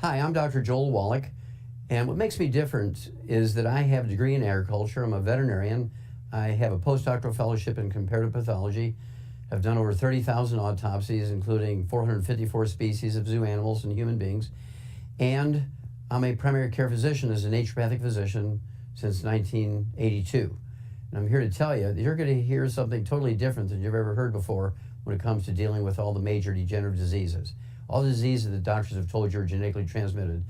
Hi, I'm Dr. Joel Wallach, and what makes me different is that I have a degree in agriculture. I'm a veterinarian. I have a postdoctoral fellowship in comparative pathology. I've done over 30,000 autopsies, including 454 species of zoo animals and human beings. And I'm a primary care physician as a naturopathic physician since 1982. And I'm here to tell you that you're going to hear something totally different than you've ever heard before when it comes to dealing with all the major degenerative diseases. All the diseases that doctors have told you are genetically transmitted,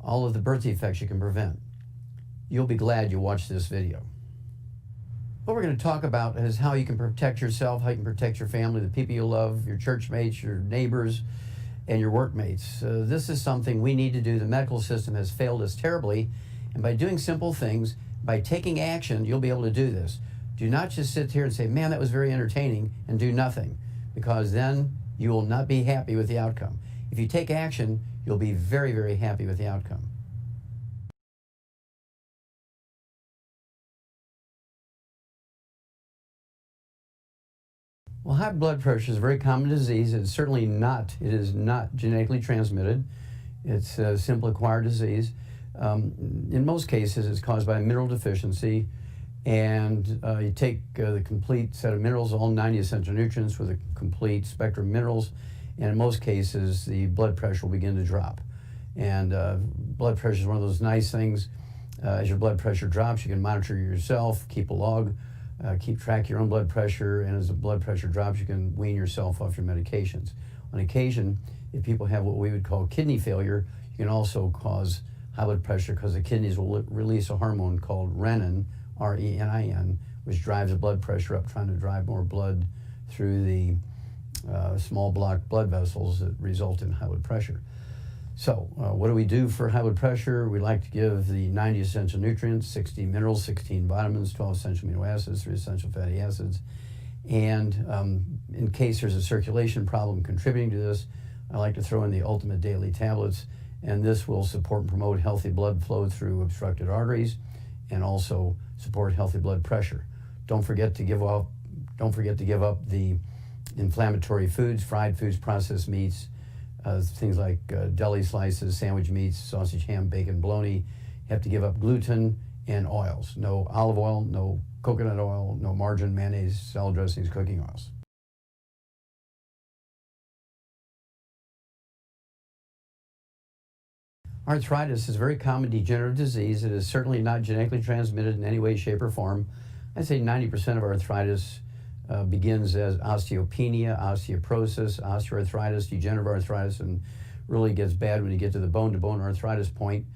all of the birth defects you can prevent. You'll be glad you watched this video. What we're going to talk about is how you can protect yourself, how you can protect your family, the people you love, your church mates, your neighbors, and your workmates. This is something we need to do. The medical system has failed us terribly, and by doing simple things, by taking action, you'll be able to do this. Do not just sit here and say, man, that was very entertaining, and do nothing, because then you will not be happy with the outcome. If you take action, you'll be very, very happy with the outcome. Well, high blood pressure is a very common disease. It is not genetically transmitted. It's a simple acquired disease. In most cases, it's caused by a mineral deficiency, and you take the complete set of minerals, all 90 essential nutrients with a complete spectrum of minerals, and in most cases, the blood pressure will begin to drop. And blood pressure is one of those nice things. As your blood pressure drops, you can monitor yourself, keep a log, keep track of your own blood pressure, and as the blood pressure drops, you can wean yourself off your medications. On occasion, if people have what we would call kidney failure, you can also cause high blood pressure because the kidneys will release a hormone called renin, R-E-N-I-N, which drives the blood pressure up, trying to drive more blood through the small blocked blood vessels that result in high blood pressure. So what do we do for high blood pressure? We like to give the 90 essential nutrients, 60 minerals, 16 vitamins, 12 essential amino acids, 3 essential fatty acids. And in case there's a circulation problem contributing to this, I like to throw in the ultimate daily tablets, and this will support and promote healthy blood flow through obstructed arteries and also support healthy blood pressure. Don't forget to give up the inflammatory foods, fried foods, processed meats, things like deli slices, sandwich meats, sausage, ham, bacon, bologna. You have to give up gluten and oils. No olive oil, no coconut oil, no margarine, mayonnaise, salad dressings, cooking oils. Arthritis is a very common degenerative disease. It is certainly not genetically transmitted in any way, shape, or form. I'd say 90% of arthritis begins as osteopenia, osteoporosis, osteoarthritis, degenerative arthritis, and really gets bad when you get to the bone-to-bone arthritis point.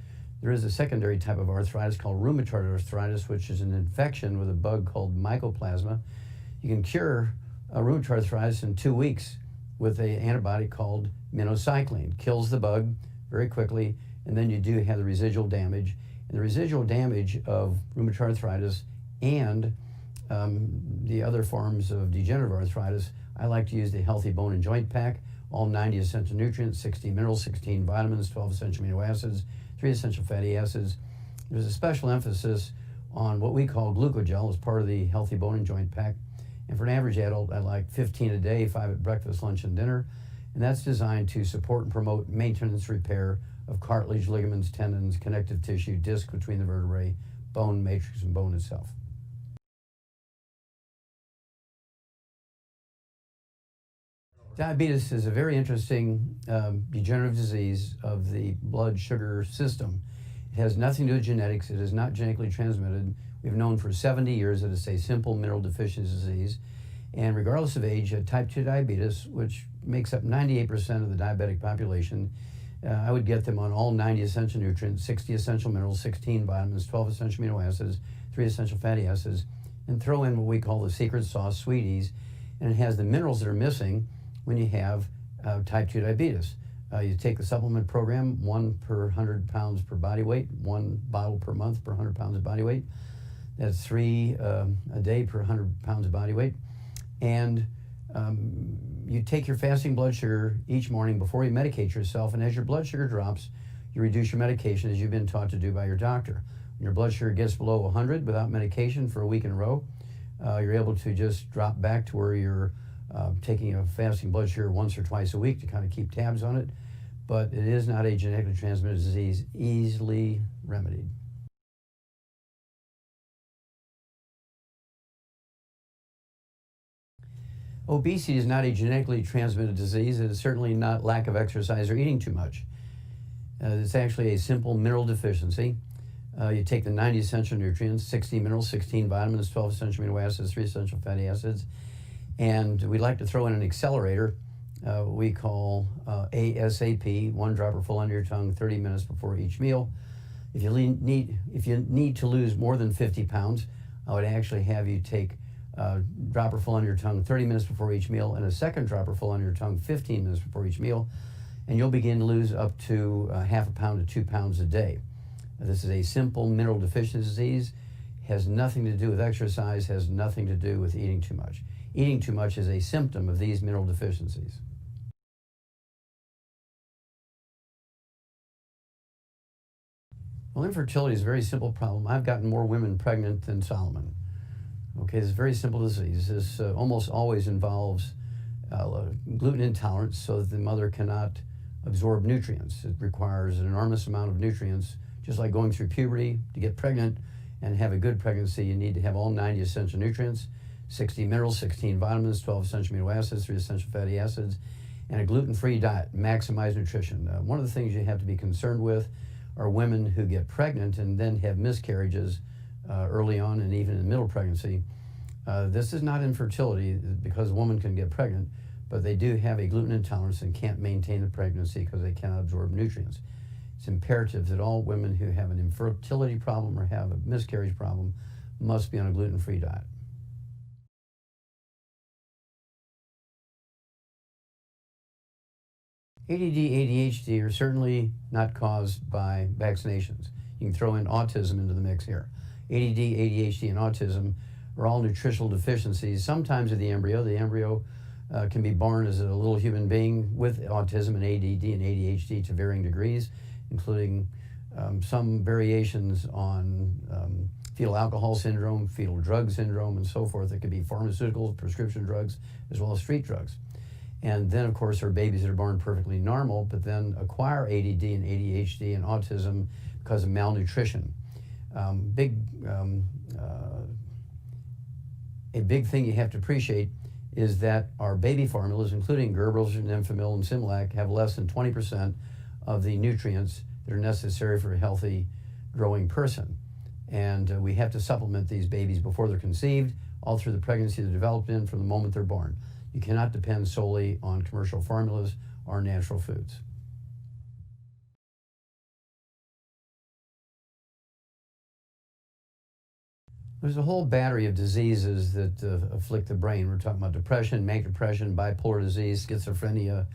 There is a secondary type of arthritis called rheumatoid arthritis, which is an infection with a bug called mycoplasma. You can cure rheumatoid arthritis in 2 weeks with an antibody called minocycline. Kills the bug very quickly, and then you do have the residual damage. And the residual damage of rheumatoid arthritis and the other forms of degenerative arthritis, I like to use the Healthy Bone and Joint Pack, all 90 essential nutrients, 16 minerals, 16 vitamins, 12 essential amino acids, 3 essential fatty acids. There's a special emphasis on what we call glucogel as part of the Healthy Bone and Joint Pack. And for an average adult, I like 15 a day, 5 at breakfast, lunch, and dinner. And that's designed to support and promote maintenance repair of cartilage, ligaments, tendons, connective tissue, disc between the vertebrae, bone matrix, and bone itself. Diabetes is a very interesting degenerative disease of the blood sugar system. It has nothing to do with genetics. It is not genetically transmitted. We've known for 70 years that it's a simple mineral deficiency disease. And regardless of age, type 2 diabetes, which makes up 98% of the diabetic population, I would get them on all 90 essential nutrients, 60 essential minerals, 16 vitamins, 12 essential amino acids, 3 essential fatty acids, and throw in what we call the secret sauce, sweeties, and it has the minerals that are missing when you have type 2 diabetes. You take the supplement program, 1 per 100 pounds per body weight, 1 bottle per month per 100 pounds of body weight. That's 3 a day per 100 pounds of body weight. And you take your fasting blood sugar each morning before you medicate yourself, and as your blood sugar drops, you reduce your medication as you've been taught to do by your doctor. When your blood sugar gets below 100 without medication for a week in a row, you're able to just drop back to where you're taking a fasting blood sugar once or twice a week to kind of keep tabs on it. but it is not a genetically transmitted disease easily remedied. Obesity is not a genetically transmitted disease. It is certainly not lack of exercise or eating too much. It's actually a simple mineral deficiency. You take the 90 essential nutrients, 60 minerals, 16 vitamins, 12 essential amino acids, 3 essential fatty acids, and we like to throw in an accelerator we call ASAP, 1 dropper full under your tongue 30 minutes before each meal. If you need to lose more than 50 pounds, I would actually have you take dropper full under your tongue 30 minutes before each meal, and a second dropper full under your tongue 15 minutes before each meal, and you'll begin to lose up to half a pound to 2 pounds a day. This is a simple mineral deficiency disease, has nothing to do with exercise, has nothing to do with eating too much. Eating too much is a symptom of these mineral deficiencies. Well, infertility is a very simple problem. I've gotten more women pregnant than Solomon. Okay, it's a very simple disease. This almost always involves gluten intolerance, so that the mother cannot absorb nutrients. It requires an enormous amount of nutrients, just like going through puberty. To get pregnant and have a good pregnancy, you need to have all 90 essential nutrients, 60 minerals, 16 vitamins, 12 essential amino acids, 3 essential fatty acids, and a gluten-free diet. Maximize nutrition. One of the things you have to be concerned with are women who get pregnant and then have miscarriages early on and even in middle pregnancy. This is not infertility because a woman can get pregnant, but they do have a gluten intolerance and can't maintain the pregnancy because they cannot absorb nutrients. It's imperative that all women who have an infertility problem or have a miscarriage problem must be on a gluten-free diet. ADD, ADHD are certainly not caused by vaccinations. You can throw in autism into the mix here. ADD, ADHD, and autism are all nutritional deficiencies, sometimes of the embryo. The embryo can be born as a little human being with autism and ADD and ADHD to varying degrees, including some variations on fetal alcohol syndrome, fetal drug syndrome, and so forth. It could be pharmaceuticals, prescription drugs, as well as street drugs. And then, of course, there are babies that are born perfectly normal, but then acquire ADD and ADHD and autism because of malnutrition. A big thing you have to appreciate is that our baby formulas, including Gerber's and Enfamil and Similac, have less than 20% of the nutrients that are necessary for a healthy growing person. And we have to supplement these babies before they're conceived, all through the pregnancy they're developed in, from the moment they're born. You cannot depend solely on commercial formulas or natural foods. There's a whole battery of diseases that afflict the brain. We're talking about depression, manic depression, bipolar disease, schizophrenia.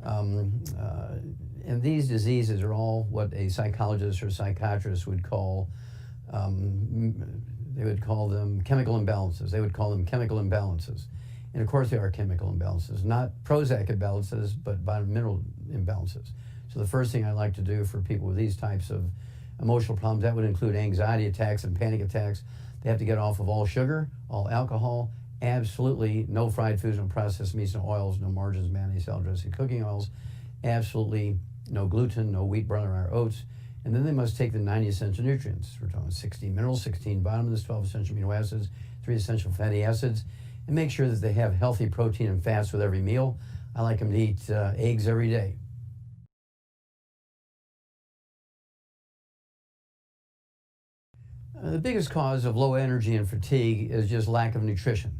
And these diseases are all what a psychologist or psychiatrist would call, they would call them chemical imbalances. They would call them chemical imbalances. And of course, there are chemical imbalances, not Prozac imbalances, but mineral imbalances. So the first thing I like to do for people with these types of emotional problems, that would include anxiety attacks and panic attacks. They have to get off of all sugar, all alcohol, absolutely no fried foods, no processed meats, no oils, no margarines, mayonnaise, salad dressing, cooking oils, absolutely no gluten, no wheat, barley, or oats. And then they must take the 90 essential nutrients. We're talking 16 minerals, 16 vitamins, 12 essential amino acids, 3 essential fatty acids, and make sure that they have healthy protein and fats with every meal. I like them to eat eggs every day. The biggest cause of low energy and fatigue is just lack of nutrition.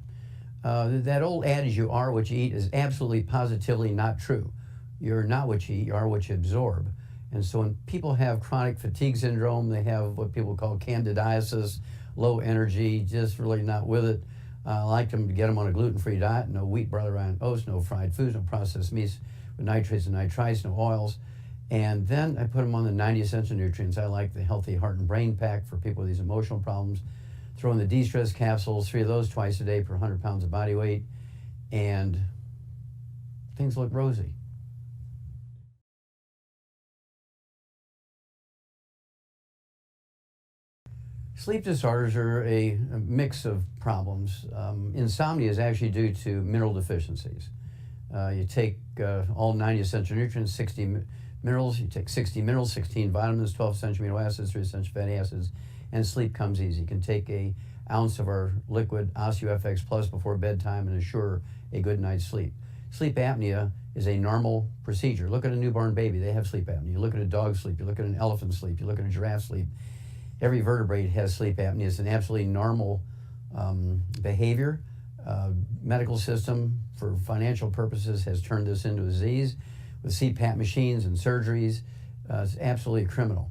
That old adage, you are what you eat, is absolutely positively not true. You're not what you eat, you are what you absorb. And so when people have chronic fatigue syndrome, they have what people call candidiasis, low energy, just really not with it. I like them to get them on a gluten-free diet, no wheat, barley, rye, and oats, no fried foods, no processed meats with nitrates and nitrites, no oils. And then I put them on the 90 essential nutrients. I like the Healthy Heart and Brain Pack for people with these emotional problems. Throw in the de-stress capsules, 3 of those twice a day per 100 pounds of body weight, and things look rosy. Sleep disorders are a mix of problems. Insomnia is actually due to mineral deficiencies. You take all 90 essential nutrients, 60 minerals. You take 60 minerals, 16 vitamins, 12 essential amino acids, 3 essential fatty acids, and sleep comes easy. You can take an ounce of our liquid OsteoFX Plus before bedtime and assure a good night's sleep. Sleep apnea is a normal procedure. Look at a newborn baby, they have sleep apnea. You look at a dog sleep, you look at an elephant sleep, you look at a giraffe sleep. Every vertebrate has sleep apnea. It's an absolutely normal behavior. Medical system, for financial purposes, has turned this into a disease with CPAP machines and surgeries. It's absolutely criminal.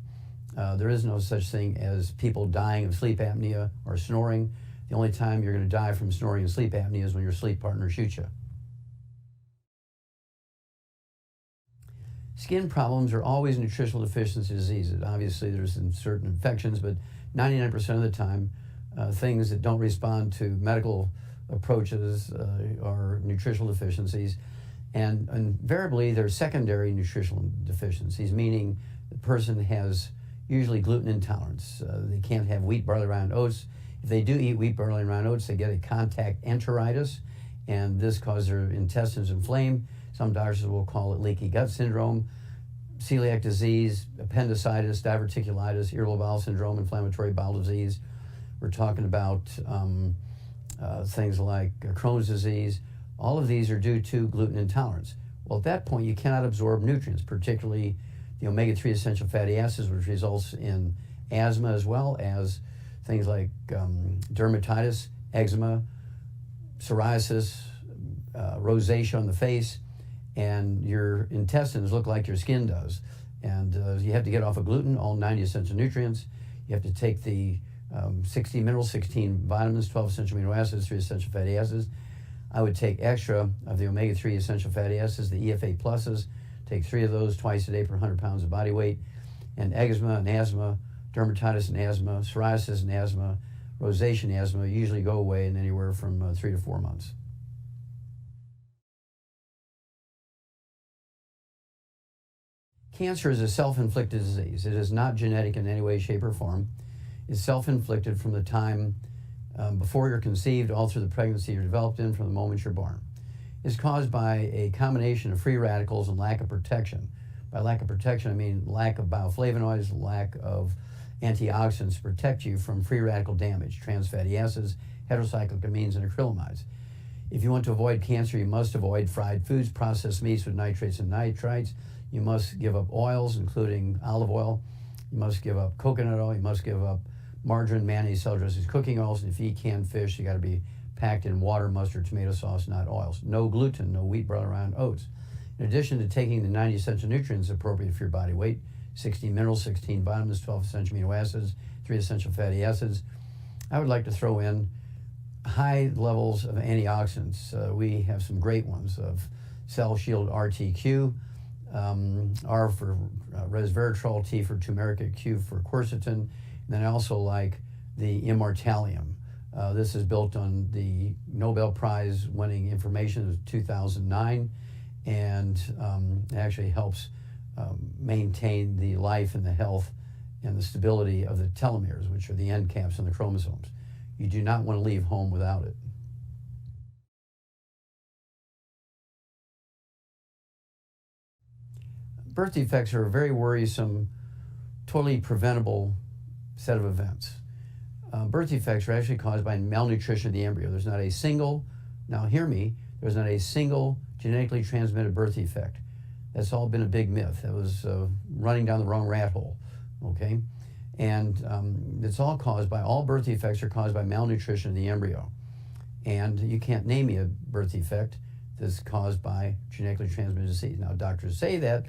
There is no such thing as people dying of sleep apnea or snoring. The only time you're going to die from snoring and sleep apnea is when your sleep partner shoots you. Skin problems are always nutritional deficiency diseases. Obviously, there's certain infections, but 99% of the time, things that don't respond to medical approaches are nutritional deficiencies. And invariably, they're secondary nutritional deficiencies, meaning the person has usually gluten intolerance. They can't have wheat, barley, rye, and oats. If they do eat wheat, barley, rye, and oats, they get a contact enteritis, and this causes their intestines inflamed. Some doctors will call it leaky gut syndrome, celiac disease, appendicitis, diverticulitis, irritable bowel syndrome, inflammatory bowel disease. We're talking about things like Crohn's disease. All of these are due to gluten intolerance. Well, at that point, you cannot absorb nutrients, particularly the omega-3 essential fatty acids, which results in asthma, as well as things like dermatitis, eczema, psoriasis, rosacea on the face, and your intestines look like your skin does. And you have to get off of gluten, all 90 essential nutrients. You have to take the 60 minerals, 16 vitamins, 12 essential amino acids, 3 essential fatty acids. I would take extra of the omega-3 essential fatty acids, the EFA pluses, take 3 of those twice a day per 100 pounds of body weight. And eczema and asthma, dermatitis and asthma, psoriasis and asthma, rosacea and asthma usually go away in anywhere from 3 to 4 months. Cancer is a self-inflicted disease. It is not genetic in any way, shape, or form. It's self-inflicted from the time before you're conceived, all through the pregnancy you're developed in, from the moment you're born. It's caused by a combination of free radicals and lack of protection. By lack of protection, I mean lack of bioflavonoids, lack of antioxidants to protect you from free radical damage, trans fatty acids, heterocyclic amines, and acrylamides. If you want to avoid cancer, you must avoid fried foods, processed meats with nitrates and nitrites. You must give up oils, including olive oil. You must give up coconut oil. You must give up margarine, mayonnaise, salad dressings, cooking oils. And if you eat canned fish, you got to be packed in water, mustard, tomato sauce, not oils. No gluten, no wheat, barley, rye, and oats. In addition to taking the 90 essential nutrients appropriate for your body weight, 60 minerals, 16 vitamins, 12 essential amino acids, 3 essential fatty acids, I would like to throw in high levels of antioxidants. We have some great ones of Cell Shield RTQ, R for resveratrol, T for turmeric, Q for quercetin. And then I also like the Immortalium. This is built on the Nobel Prize winning information of 2009, and it actually helps maintain the life and the health and the stability of the telomeres, which are the end caps on the chromosomes. You do not want to leave home without it. Birth defects are a very worrisome, totally preventable set of events. Birth defects are actually caused by malnutrition of the embryo. There's not a single, now hear me, there's not a single genetically transmitted birth defect. That's all been a big myth. That was running down the wrong rat hole, okay? And it's all caused by, all birth defects are caused by malnutrition of the embryo. And you can't name me a birth defect that's caused by genetically transmitted disease. Now, doctors say that,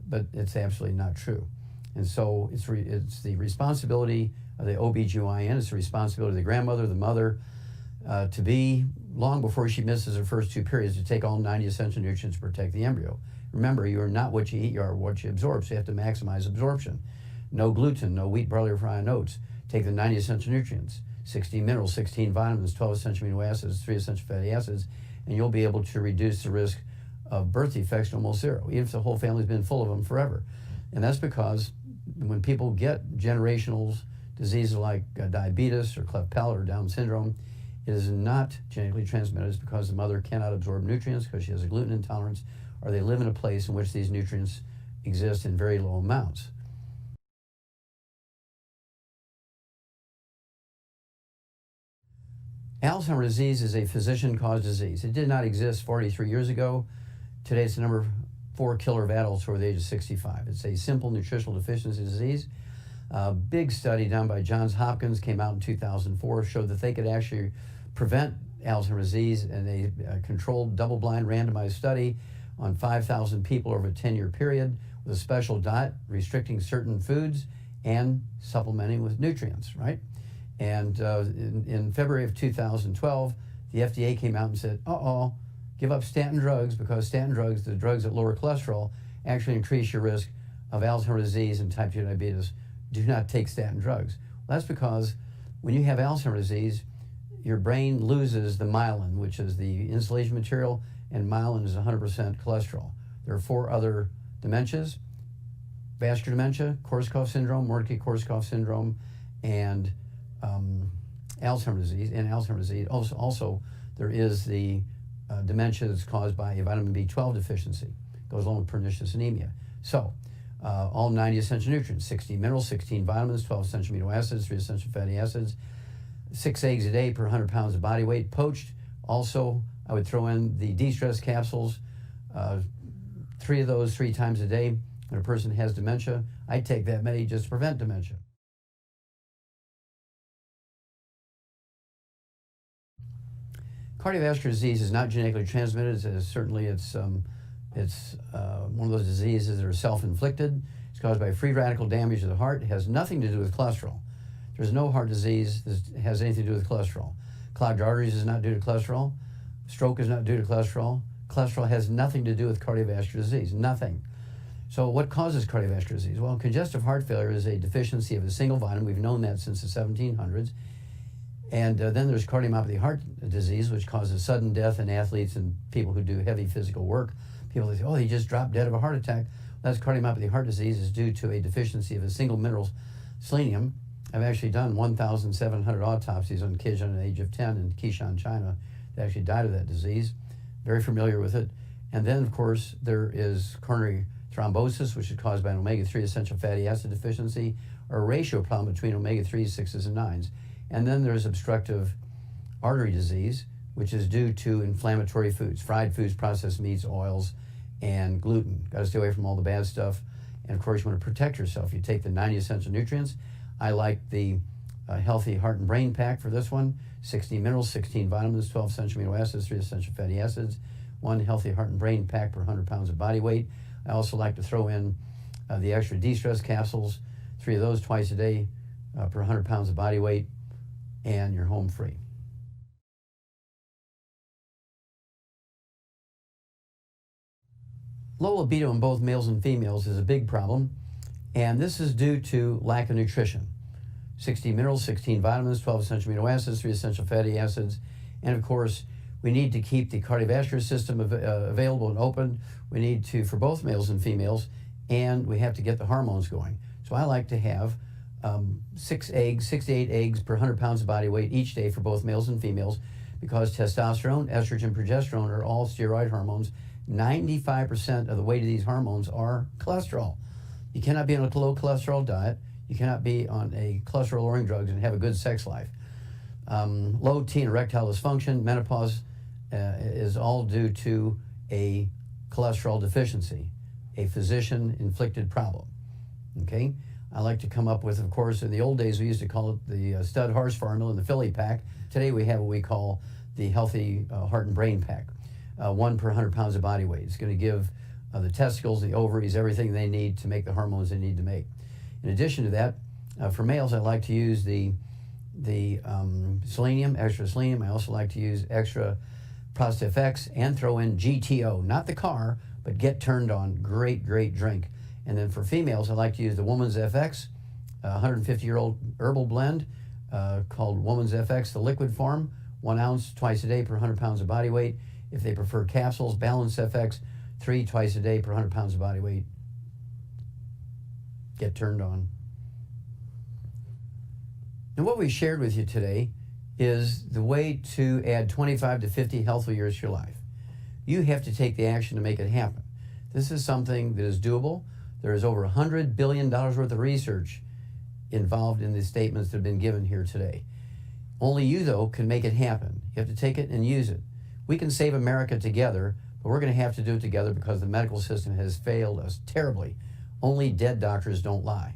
but it's absolutely not true. And so it's the responsibility of the OBGYN, it's the responsibility of the grandmother, the mother, to be, long before she misses her first 2 periods, to take all 90 essential nutrients to protect the embryo. Remember, you are not what you eat, you are what you absorb, so you have to maximize absorption. No gluten, no wheat, barley, rye, and oats. Take the 90 essential nutrients, 16 minerals, 16 vitamins, 12 essential amino acids, 3 essential fatty acids, and you'll be able to reduce the risk of birth defects to almost zero, even if the whole family's been full of them forever. And that's because when people get generational diseases like diabetes or cleft palate or Down syndrome, It is not genetically transmitted. It's because the mother cannot absorb nutrients because she has a gluten intolerance, or they live in a place in which these nutrients exist in very low amounts. Alzheimer's disease is a physician-caused disease. It did not exist 43 years ago. Today it's the number 4 killer of adults over the age of 65. It's a simple nutritional deficiency disease. A big study done by Johns Hopkins came out in 2004, showed that they could actually prevent Alzheimer's disease in a controlled, double-blind, randomized study on 5,000 people over a 10-year period with a special diet, restricting certain foods and supplementing with nutrients, right? And in February of 2012, the FDA came out and said, give up statin drugs, because statin drugs, the drugs that lower cholesterol, actually increase your risk of Alzheimer's disease and type 2 diabetes. Do not take statin drugs. Well, that's because when you have Alzheimer's disease, your brain loses the myelin, which is the insulation material, and myelin is 100% cholesterol. There are 4 other dementias: vascular dementia, Korsakoff syndrome, Wernicke-Korsakoff syndrome, and Alzheimer's disease. And Alzheimer's disease, also there is the dementia that's caused by a vitamin B12 deficiency. Goes along with pernicious anemia. So, all 90 essential nutrients, 16 minerals, 16 vitamins, 12 essential amino acids, 3 essential fatty acids, 6 eggs a day per 100 pounds of body weight, poached. Also, I would throw in the de-stress capsules, 3 of those 3 times a day. When a person has dementia, I take that many just to prevent dementia. Cardiovascular disease is not genetically transmitted. Certainly, it's one of those diseases that are self-inflicted. It's caused by free radical damage to the heart. It has nothing to do with cholesterol. There's no heart disease that has anything to do with cholesterol. Clogged arteries is not due to cholesterol. Stroke is not due to cholesterol. Cholesterol has nothing to do with cardiovascular disease, nothing. So what causes cardiovascular disease? Well, congestive heart failure is a deficiency of a single vitamin. We've known that since the 1700s. And then there's cardiomyopathy heart disease, which causes sudden death in athletes and people who do heavy physical work. People say, he just dropped dead of a heart attack. That's cardiomyopathy heart disease is due to a deficiency of a single mineral, selenium. I've actually done 1,700 autopsies on kids under the age of 10 in Qishan, China, that actually died of that disease. Very familiar with it. And then, of course, there is coronary thrombosis, which is caused by an omega-3 essential fatty acid deficiency, or a ratio problem between omega-3s, 6s, and 9s. And then there's obstructive artery disease, which is due to inflammatory foods, fried foods, processed meats, oils, and gluten. Got to stay away from all the bad stuff. And of course, you want to protect yourself. You take the 90 essential nutrients. I like the Healthy Heart and Brain Pack for this one. 16 minerals, 16 vitamins, 12 essential amino acids, 3 essential fatty acids, 1 Healthy Heart and Brain Pack per 100 pounds of body weight. I also like to throw in the extra de-stress capsules, 3 of those twice a day per 100 pounds of body weight, and you're home free. Low libido in both males and females is a big problem, and this is due to lack of nutrition. 16 minerals, 16 vitamins, 12 essential amino acids, 3 essential fatty acids, and of course, we need to keep the cardiovascular system available and open. We need to, for both males and females, and we have to get the hormones going. So I like to have 6 to 8 eggs per 100 pounds of body weight each day for both males and females, because testosterone, estrogen, progesterone are all steroid hormones. 95% of the weight of these hormones are cholesterol. You cannot be on a low cholesterol diet. You cannot be on a cholesterol-lowering drugs and have a good sex life. Low T and erectile dysfunction, menopause is all due to a cholesterol deficiency, a physician-inflicted problem. Okay? I like to come up with, of course, in the old days, we used to call it the stud horse formula and the Philly pack. Today we have what we call the Healthy Heart and Brain Pack, 1 per 100 pounds of body weight. It's going to give the testicles, the ovaries, everything they need to make the hormones they need to make. In addition to that, for males, I like to use the selenium, extra selenium. I also like to use extra Prostate FX and throw in GTO, not the car, but Get Turned On. Great, great drink. And then for females, I like to use the Woman's FX, a 150-year-old herbal blend called Woman's FX, the liquid form, 1 ounce twice a day per 100 pounds of body weight. If they prefer capsules, Balance FX, 3 twice a day per 100 pounds of body weight. Get Turned On. And what we shared with you today is the way to add 25 to 50 healthy years to your life. You have to take the action to make it happen. This is something that is doable. There is over $100 billion worth of research involved in the statements that have been given here today. Only you, though, can make it happen. You have to take it and use it. We can save America together, but we're going to have to do it together because the medical system has failed us terribly. Only dead doctors don't lie.